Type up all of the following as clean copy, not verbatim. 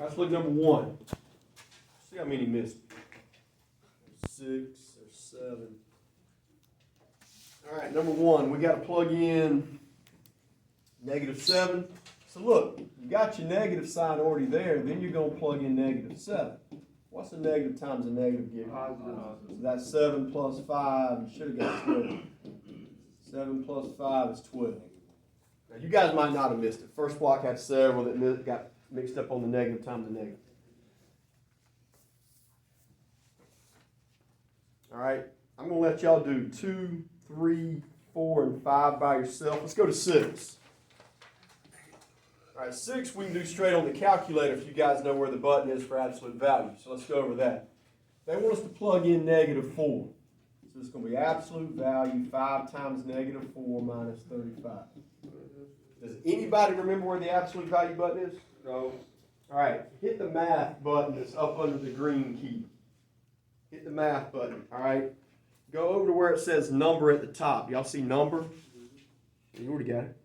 Let's look at number 1. See how many missed. 6 or 7. All right, number 1, we got to plug in -7. So look, you got your negative sign already there, then you're going to plug in -7. What's a negative times a negative give you? So that's 7 plus 5, you should have got 12. 7 plus 5 is 12. Now you guys might not have missed it. First block had several that got mixed up on the negative times the negative. All right, I'm going to let y'all do 2, 3, 4, and 5 by yourself. Let's go to 6. All right, 6 we can do straight on the calculator if you guys know where the button is for absolute value. So let's go over that. They want us to plug in -4. So it's going to be absolute value 5 times -4 minus 35. Does anybody remember where the absolute value button is? No. All right, hit the math button that's up under the green key. Hit the math button, all right? Go over to where it says number at the top. Y'all see number? You already got it.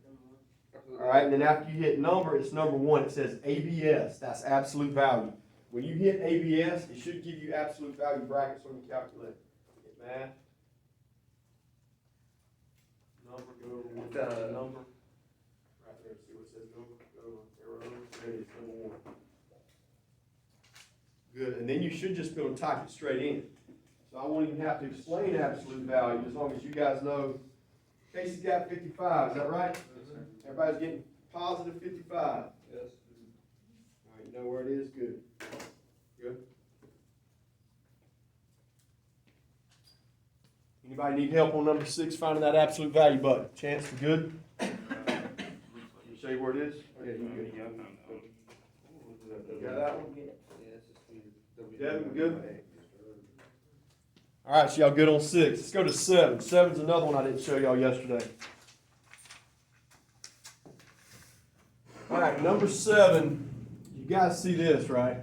All right, and then after you hit number, it's number 1. It says ABS. That's absolute value. When you hit ABS, it should give you absolute value brackets on your calculator. Hit math. Number, go over with that number. Right there, see what it says number? Go arrow. There it is, number 1. Good, and then you should just be able to type it straight in. So I won't even have to explain absolute value as long as you guys know. Casey's got 55, is that right? Yes, sir. Everybody's getting positive 55. Yes. All right, you know where it is? Good. Good. Anybody need help on number 6 finding that absolute value button? Chance for good? Let me show you where it is. Yeah, you good. You got that one? Devin, good? All right, so y'all good on 6. Let's go to 7. 7's another one I didn't show y'all yesterday. All right, number 7, you guys see this, right,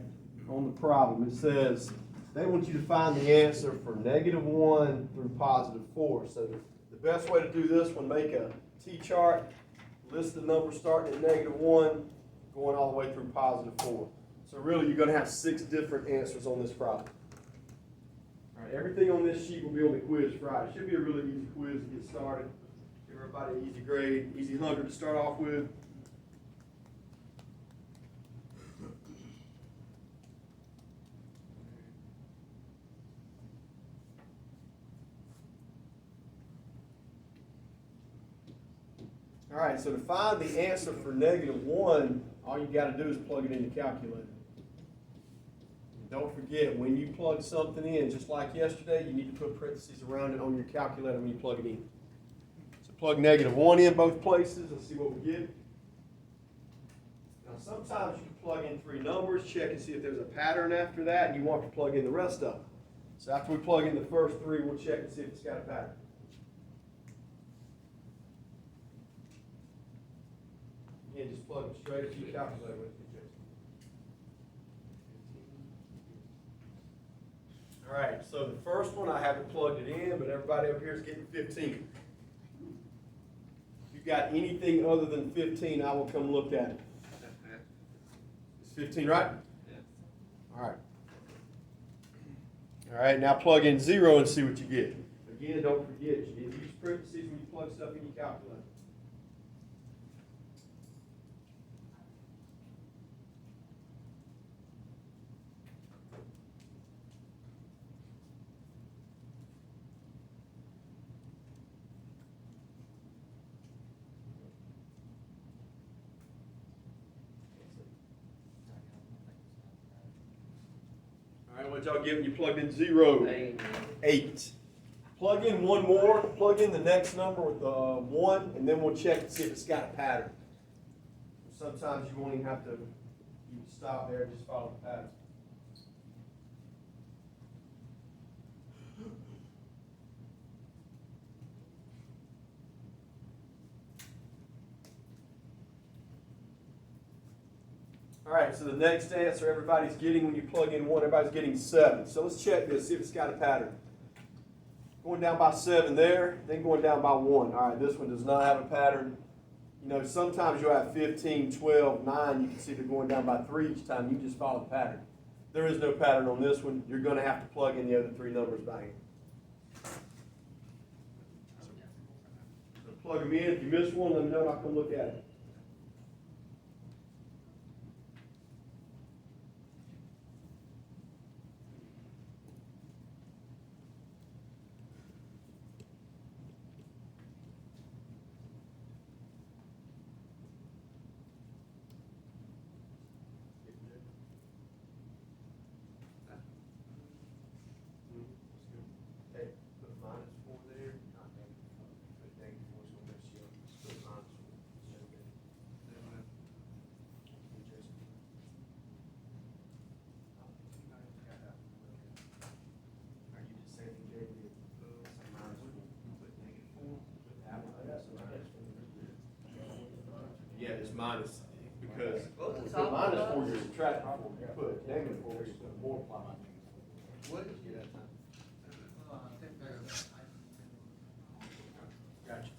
on the problem. It says they want you to find the answer for -1 through +4. So the best way to do this one, make a T-chart, list the numbers starting at -1, going all the way through +4. So really, you're going to have 6 different answers on this problem. All right, everything on this sheet will be on the quiz Friday. It should be a really easy quiz to get started. Give everybody an easy grade, easy 100 to start off with. All right, so to find the answer for -1, all you got to do is plug it in the calculator. And don't forget, when you plug something in, just like yesterday, you need to put parentheses around it on your calculator when you plug it in. So plug -1 in both places and see what we get. Now sometimes you can plug in 3 numbers, check and see if there's a pattern after that, and you want to plug in the rest of them. So after we plug in the first 3, we'll check and see if it's got a pattern. Again, just plug them straight into your calculator with you. All right, so the first one, I haven't plugged it in, but everybody up here is getting 15. If you got anything other than 15, I will come look at it. It's 15, right? Yeah. All right. All right, now plug in 0 and see what you get. Again, don't forget, you need to use parentheses when you plug stuff in your calculator. All right, what y'all get when you plugged in 0? 8. Plug in one more, plug in the next number with 1, and then we'll check and see if it's got a pattern. Sometimes you won't even have to stop there and just follow the pattern. All right, so the next answer everybody's getting when you plug in 1, everybody's getting 7. So let's check this, see if it's got a pattern. Going down by 7 there, then going down by 1. All right, this one does not have a pattern. You know, sometimes you'll have 15, 12, 9. You can see they're going down by 3 each time. You just follow the pattern. There is no pattern on this one. You're going to have to plug in the other 3 numbers by hand. So plug them in. If you miss one, let me know and I'll come look at it. Yeah, it's minus because the minus 4 you're subtracting 4. You put negative 4 you're going to multiply by negative 4. What did you get that time? Gotcha.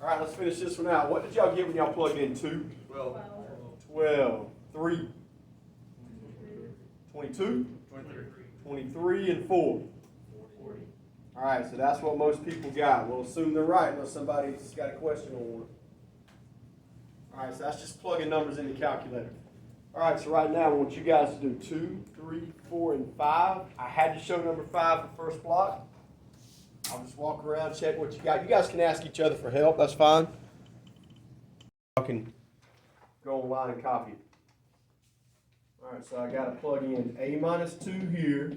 All right, let's finish this one out. What did y'all get when y'all plugged in 2? 12. 12. 3. 22? 23. 23 and 4. 40. All right, so that's what most people got. We'll assume they're right unless somebody's got a question on one. All right, so that's just plugging numbers in the calculator. All right, so right now I want you guys to do 2, 3, 4, and 5. I had to show number 5 for first block. I'll just walk around, check what you got. You guys can ask each other for help. That's fine. I can go online and copy it. All right, so I got to plug in a minus 2 here.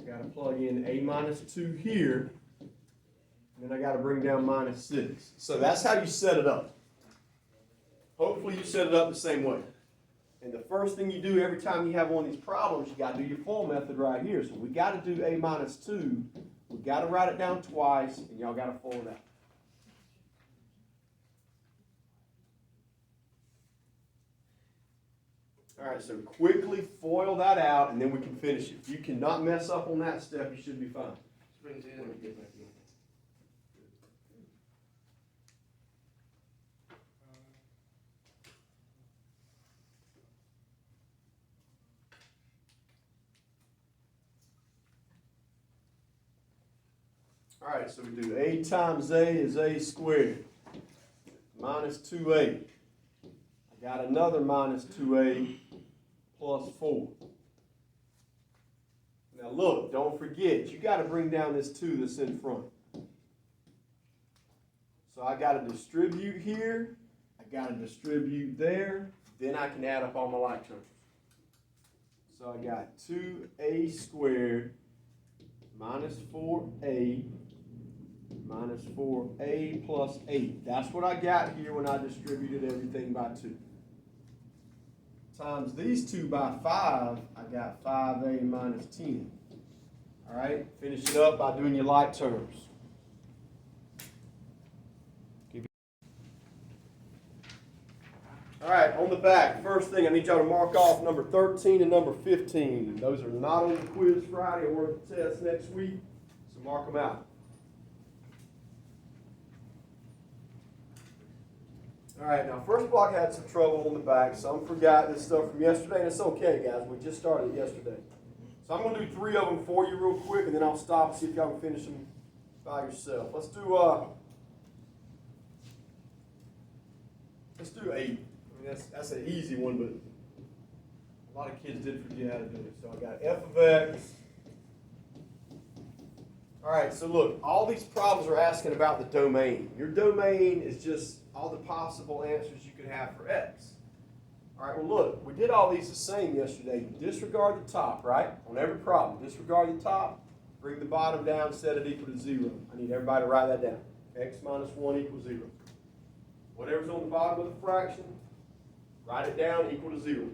I got to plug in a minus 2 here. And then I got to bring down minus 6. So that's how you set it up. Hopefully you set it up the same way. And the first thing you do every time you have one of these problems, you got to do your FOIL method right here. So we got to do a minus 2. We got to write it down twice, and y'all got to FOIL it out. All right, so quickly FOIL that out, and then we can finish it. If you cannot mess up on that step, you should be fine. All right, so we do a times a is a squared minus 2a. I got another minus 2a plus 4. Now look, don't forget, you got to bring down this 2 that's in front. So I got to distribute here, I got to distribute there, then I can add up all my like terms. So I got 2a squared minus 4a minus 4a plus 8. That's what I got here when I distributed everything by 2. Times these 2 by 5, I got 5a minus 10. All right, finish it up by doing your like terms. All right, on the back, first thing I need y'all to mark off number 13 and number 15. Those are not on the quiz Friday or the test next week, so mark them out. All right, now first block had some trouble on the back. Some forgot this stuff from yesterday, and it's okay, guys. We just started yesterday. So I'm going to do 3 of them for you real quick, and then I'll stop and see if y'all can finish them by yourself. Let's do 8. I mean, that's an easy one, but a lot of kids did forget how to do it. So I got f of x. All right, so look, all these problems are asking about the domain. Your domain is just all the possible answers you could have for x. All right, well look, we did all these the same yesterday. Disregard the top, right? On every problem, disregard the top, bring the bottom down, set it equal to 0. I need everybody to write that down. X minus 1 equals 0. Whatever's on the bottom of the fraction, write it down, equal to 0.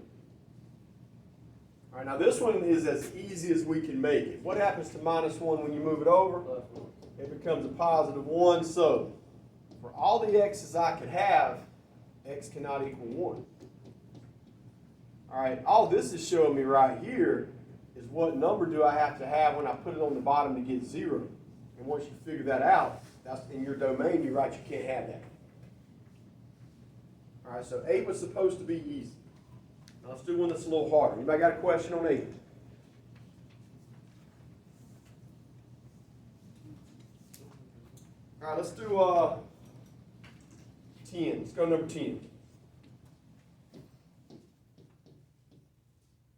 All right, now this one is as easy as we can make it. What happens to minus 1 when you move it over? It becomes a positive 1, so for all the x's I could have, x cannot equal 1. All right, all this is showing me right here is what number do I have to have when I put it on the bottom to get 0. And once you figure that out, That's in your domain, you're right, you can't have that. All right, so 8 was supposed to be easy. Now let's do one that's a little harder. Anybody got a question on 8? All right, let's do 10. Let's go to number 10.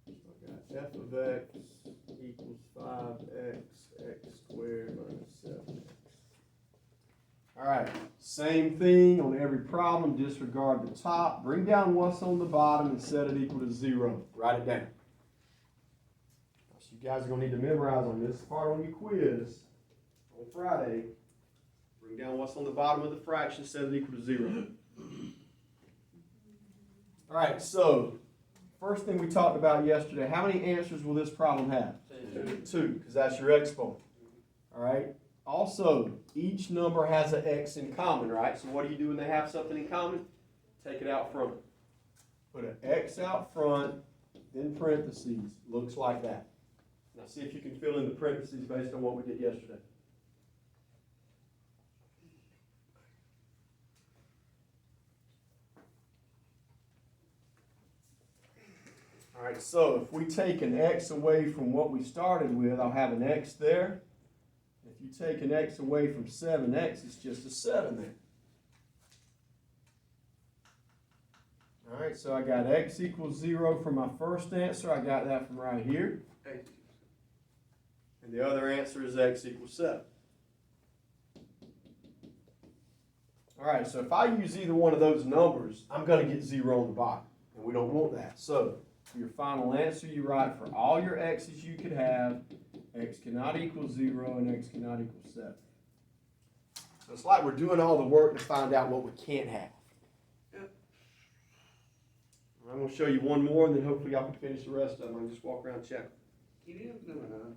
I got f of x equals 5x, x squared minus 7x. All right, same thing on every problem. Disregard the top. Bring down what's on the bottom and set it equal to 0. Write it down. So you guys are going to need to memorize on this part on your quiz on Friday. Bring down what's on the bottom of the fraction, set it equal to 0. All right, so first thing we talked about yesterday, how many answers will this problem have? 2, because that's your exponent. All right. Also, each number has an x in common, right? So what do you do when they have something in common? Take it out front. Put an x out front, then parentheses. Looks like that. Now see if you can fill in the parentheses based on what we did yesterday. All right, so if we take an x away from what we started with, I'll have an x there. If you take an x away from 7x, it's just a 7 there. All right, so I got x equals 0 for my first answer. I got that from right here. And the other answer is x equals 7. All right, so if I use either one of those numbers, I'm going to get 0 on the bottom. And we don't want that. So for your final answer, you write for all your x's you could have, x cannot equal 0 and x cannot equal 7. So it's like we're doing all the work to find out what we can't have. Yep. I'm going to show you one more, and then hopefully y'all can finish the rest of them. I'll just walk around and check. It is number 9.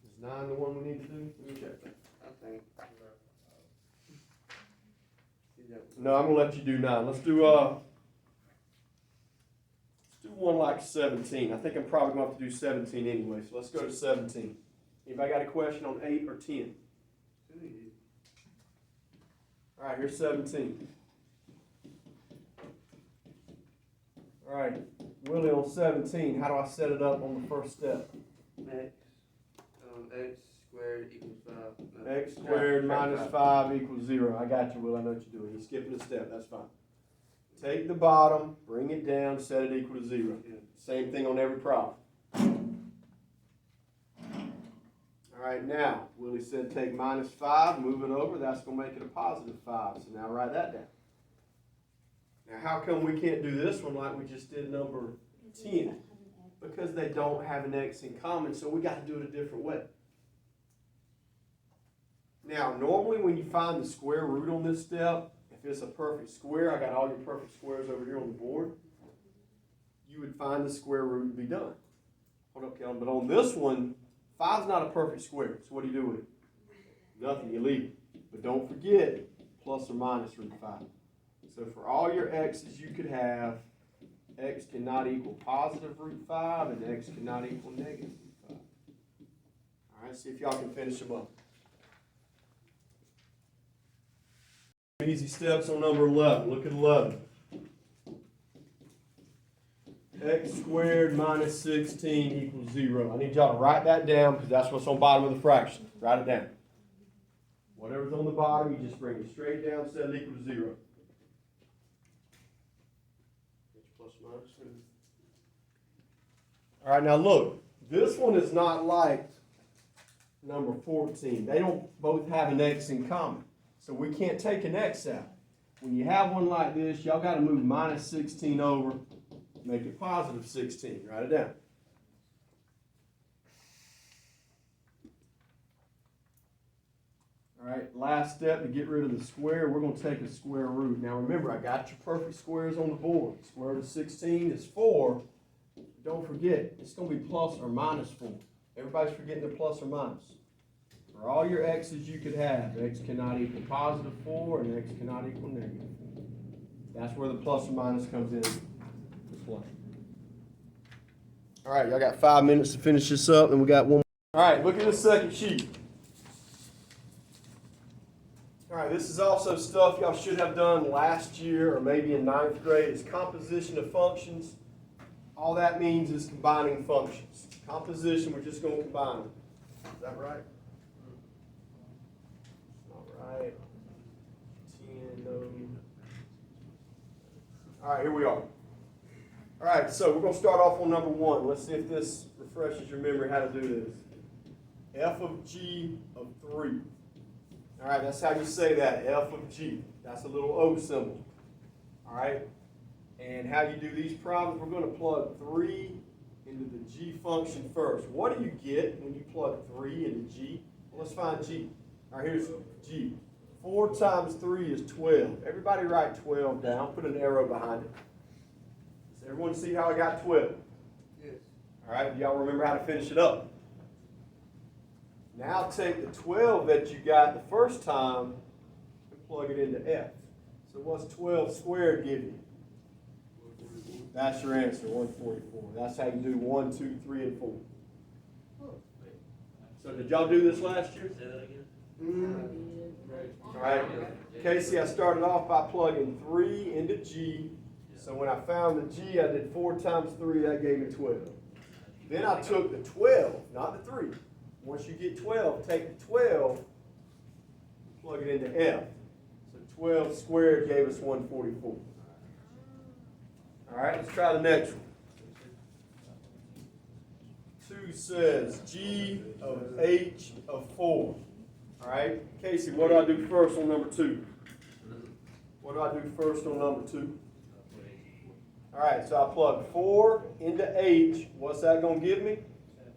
Is 9 the one we need to do? Let me check that. I think. No, I'm going to let you do 9. Let's do one like 17. I think I'm probably going to have to do 17 anyway, so let's go to 17. Anybody got a question on 8 or 10? All right, here's 17. All right, Willie, on 17, how do I set it up on the first step? X squared equals 5. No. X squared minus 5 equals 0. I got you, Will. I know what you're doing. You're skipping a step. That's fine. Take the bottom, bring it down, set it equal to 0. Yeah. Same thing on every problem. All right, now, Willie said take minus 5, move it over. That's going to make it a positive 5. So now write that down. Now, how come we can't do this one like we just did number 10? Because they don't have an x in common, so we got to do it a different way. Now, normally when you find the square root on this step, if it's a perfect square, I got all your perfect squares over here on the board, you would find the square root and be done. Hold up, Kellen. But on this one, 5's not a perfect square. So what do you do with it? Nothing. You leave it. But don't forget, plus or minus root 5. So for all your x's you could have, x cannot equal positive root 5, and x cannot equal negative root 5. All right, see if y'all can finish them up. Easy steps on number 11. Look at 11. X squared minus 16 equals 0. I need y'all to write that down because that's what's on the bottom of the fraction. Write it down. Whatever's on the bottom, you just bring it straight down, set it equal to 0. Plus minus. All right, now look. This one is not like number 14. They don't both have an x in common. So we can't take an x out. When you have one like this, y'all got to move minus 16 over, make it positive 16. Write it down. All right, last step to get rid of the square, we're going to take a square root. Now remember, I got your perfect squares on the board. Square root of 16 is 4. Don't forget, it's going to be plus or minus 4. Everybody's forgetting the plus or minus. For all your x's you could have, x cannot equal positive 4 and x cannot equal negative 4. That's where the plus or minus comes into play. All right, y'all got 5 minutes to finish this up, and we got one more. All right, look at the second sheet. All right, this is also stuff y'all should have done last year or maybe in ninth grade. It's composition of functions. All that means is combining functions. Composition, we're just going to combine them. Is that right? All right. 10, no. All right, here we are. All right, so we're going to start off on number 1. Let's see if this refreshes your memory how to do this. F of G of 3. All right, that's how you say that, F of G. That's a little O symbol. All right? And how you do these problems, we're going to plug 3 into the G function first. What do you get when you plug 3 into G? Well, let's find G. All right, here's G. 4 times 3 is 12. Everybody write 12 down. Put an arrow behind it. Does everyone see how I got 12? Yes. All right, do y'all remember how to finish it up? Now take the 12 that you got the first time and plug it into F. So what's 12 squared give you? That's your answer, 144. That's how you do 1, 2, 3, and 4. So did y'all do this last year? Say that again. All right. Casey, I started off by plugging 3 into G. So when I found the G, I did 4 times 3. That gave me 12. Then I took the 12, not the 3. Once you get 12, take the 12, plug it into F. So 12 squared gave us 144. All right, let's try the next one. 2 says G of H of 4. All right, Casey, what do I do first on number 2? What do I do first on number 2? All right, so I plug 4 into H. What's that going to give me?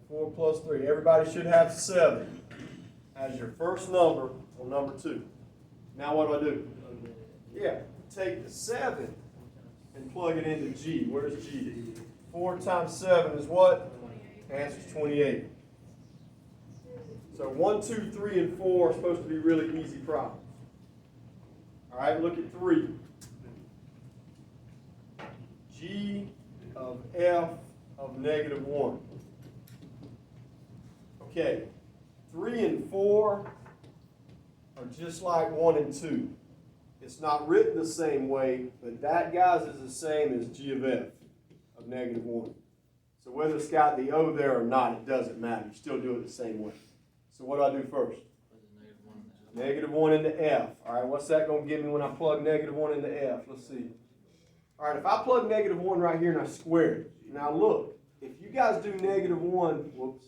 4 plus 3. Everybody should have 7 as your first number on number 2. Now what do? Yeah, take the 7 and plug it into G. Where's G? 4 times 7 is what? Answer's 28. So 1, 2, 3, and 4 are supposed to be really easy problems. All right, look at 3. G of F of negative 1. Okay, 3 and 4 are just like 1 and 2. It's not written the same way, but that, guys, is the same as G of F of negative 1. So whether it's got the O there or not, it doesn't matter. You still do it the same way. So what do I do first? Negative 1 into F. All right, what's that going to give me when I plug negative 1 into F? Let's see. All right, if I plug negative 1 right here and I square it. Now look, if you guys do negative 1, whoops.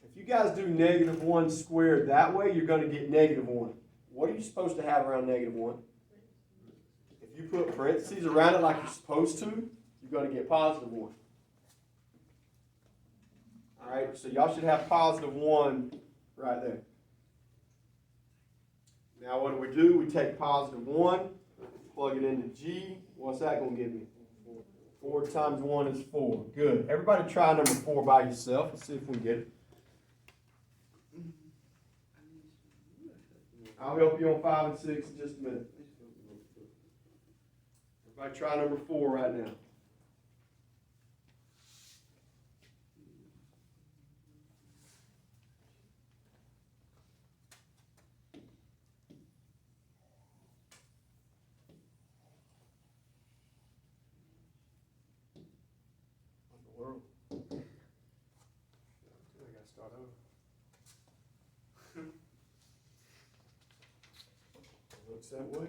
If you guys do negative 1 squared that way, you're going to get negative 1. What are you supposed to have around negative 1? If you put parentheses around it like you're supposed to, you're going to get positive 1. All right, so y'all should have positive 1 right there. Now what do? We take positive 1, plug it into G. What's that going to give me? 4 times 1 is 4. Good. Everybody try number 4 by yourself. Let's see if we can get it. I'll help you on 5 and 6 in just a minute. Everybody try number 4 right now. What in the world? I gotta start over. Looks that way.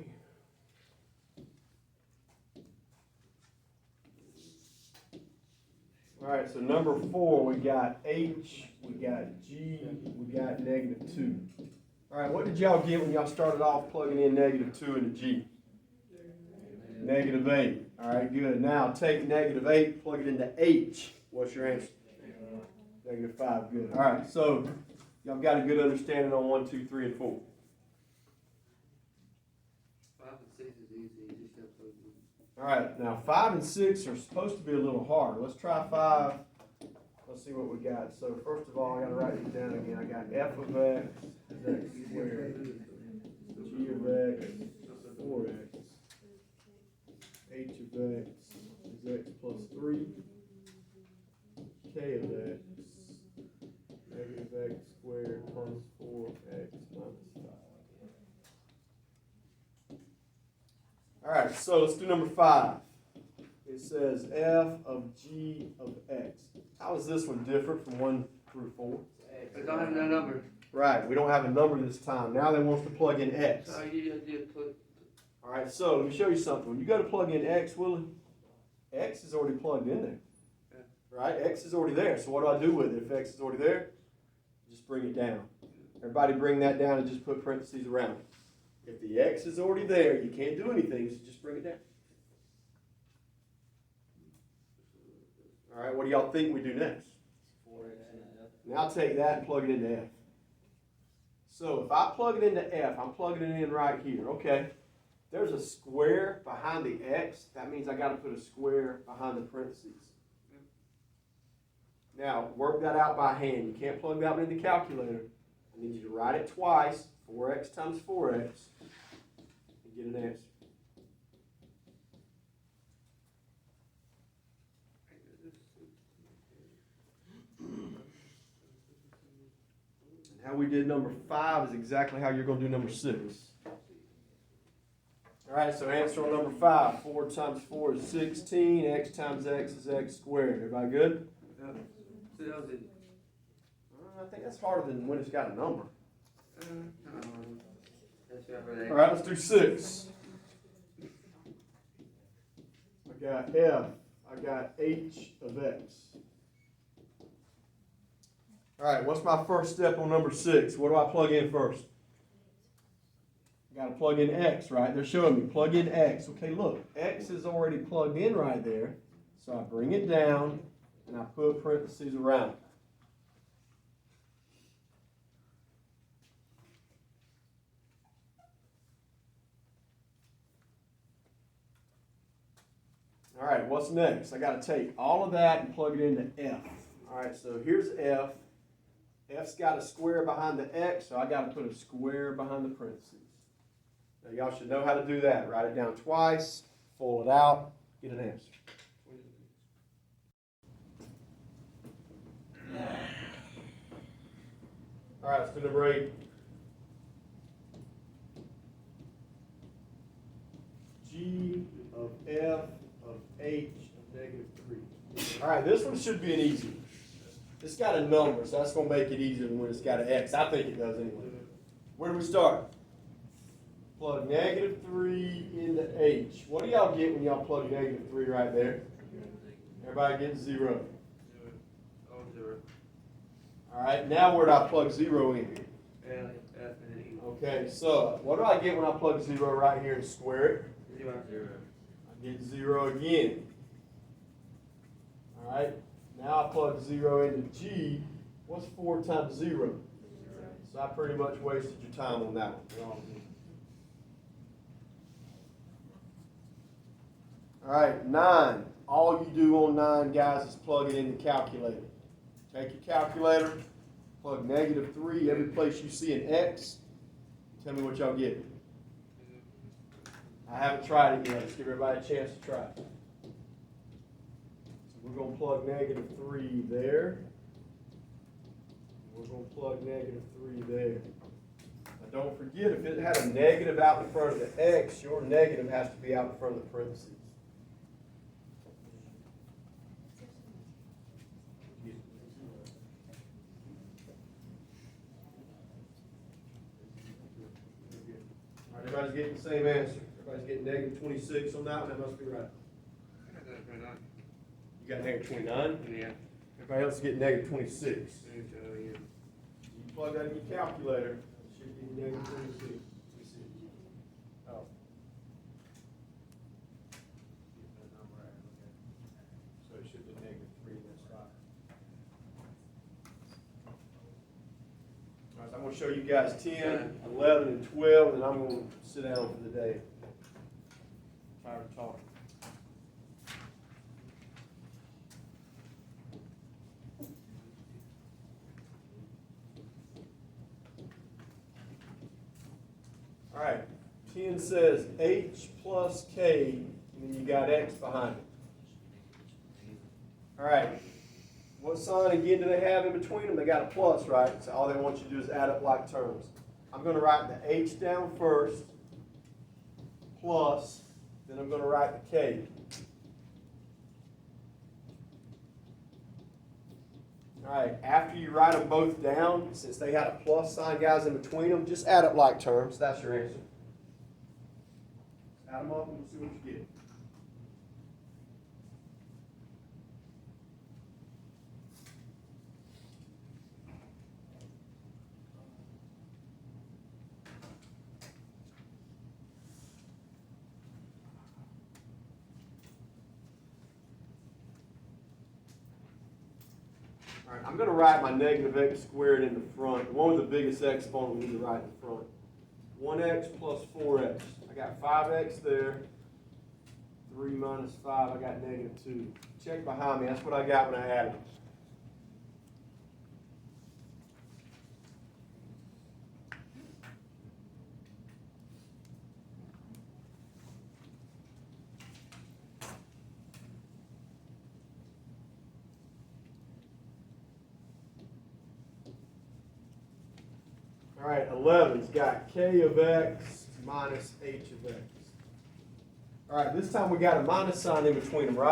All right, so number 4, we got H, we got G, we got negative 2. All right, what did y'all get when y'all started off plugging in negative 2 into G? Negative 8. All right, good. Now take negative 8, plug it into H. What's your answer? Negative 5. Good. All right, so y'all got a good understanding on 1, 2, 3, and 4. 5 and 6 is easy. You just have to. All right, now 5 and 6 are supposed to be a little hard. Let's try 5. Let's see what we got. So first of all, I got to write these down again. I got F of X is X squared. G of X is 4X. H of X is X plus 3. K of X, negative X squared plus 4X minus 5. All right, so let's do number 5. It says f of g of x. How is this one different from 1 through 4? It don't have no number. Right, we don't have a number this time. Now they want us to plug in x. So you just put, All right, so let me show you something. When you go to plug in x, Willie, x is already plugged in there. Yeah. Right, x is already there. So what do I do with it if x is already there? Just bring it down. Everybody bring that down and just put parentheses around it. If the x is already there, you can't do anything, so just bring it down. All right, what do y'all think we do next? Now take that and plug it into f. So if I plug it into f, I'm plugging it in right here. Okay, there's a square behind the x. That means I got to put a square behind the parentheses. Now, work that out by hand. You can't plug that one in the calculator. I need you to write it twice, 4x times 4x, and get an answer. And how we did number 5 is exactly how you're going to do number 6. All right, so answer on number 5. 4 times 4 is 16. X times x is x squared. Everybody good? yeah. So that was it. I think that's harder than when it's got a number. That's right for that. All right, let's do 6. I got f. I got h of x. All right, what's my first step on number 6? What do I plug in first? I got to plug in x, right? They're showing me plug in x. Okay, look, x is already plugged in right there. So I bring it down and I put parentheses around it. All right, what's next? I got to take all of that and plug it into f. All right, so here's f. F's got a square behind the x, so I got to put a square behind the parentheses. Now, y'all should know how to do that. Write it down twice, fold it out, get an answer. All right, let's do number 8. G of f of h of -3. All right, this one should be an easy one. It's got a number, so that's going to make it easier than when it's got an x. I think it does anyway. Where do we start? Plug -3 into h. What do y'all get when y'all plug -3 right there? Everybody gets 0. Oh, 0. All right, now where do I plug 0 in? L, F, and E. Okay, so what do I get when I plug 0 right here and square it? 0. I get 0 again. All right, now I plug 0 into G. What's 4 times 0? So I pretty much wasted your time on that one. All right, 9. All you do on 9, guys, is plug it in the calculator. Take your calculator, plug -3 every place you see an X. Tell me what y'all get. I haven't tried it yet. Let's give everybody a chance to try it. So we're going to plug -3 there. We're going to plug -3 there. Now don't forget, if it had a negative out in front of the X, your negative has to be out in front of the parentheses. All right, everybody's getting the same answer. Everybody's getting -26 on that one. That must be right. You got -29? Yeah. Everybody else is getting -26. Yeah. You plug that in your calculator, it should give you -26. Let me see. Oh. So it should be -3, that's right. All right, so I'm going to show you guys 10, 11, and 12, and then I'm going to sit down for the day. I'm tired of talking. All right, 10 says h plus k, and then you got x behind it. All right, what sign again do they have in between them? They got a plus, right? So all they want you to do is add up like terms. I'm going to write the h down first, plus Then I'm gonna write the k. All right, after you write them both down, since they had a plus sign, guys, in between them, just add up like terms. That's your answer. Add them up and we'll see what you get. All right, I'm going to write my negative x squared in the front. The one with the biggest exponent we need to write in the front. 1x plus 4x. I got 5x there. 3 minus 5, I got negative 2. Check behind me. That's what I got when I added. All right, 11's got k of x minus h of x. All right, this time we got a minus sign in between them, right?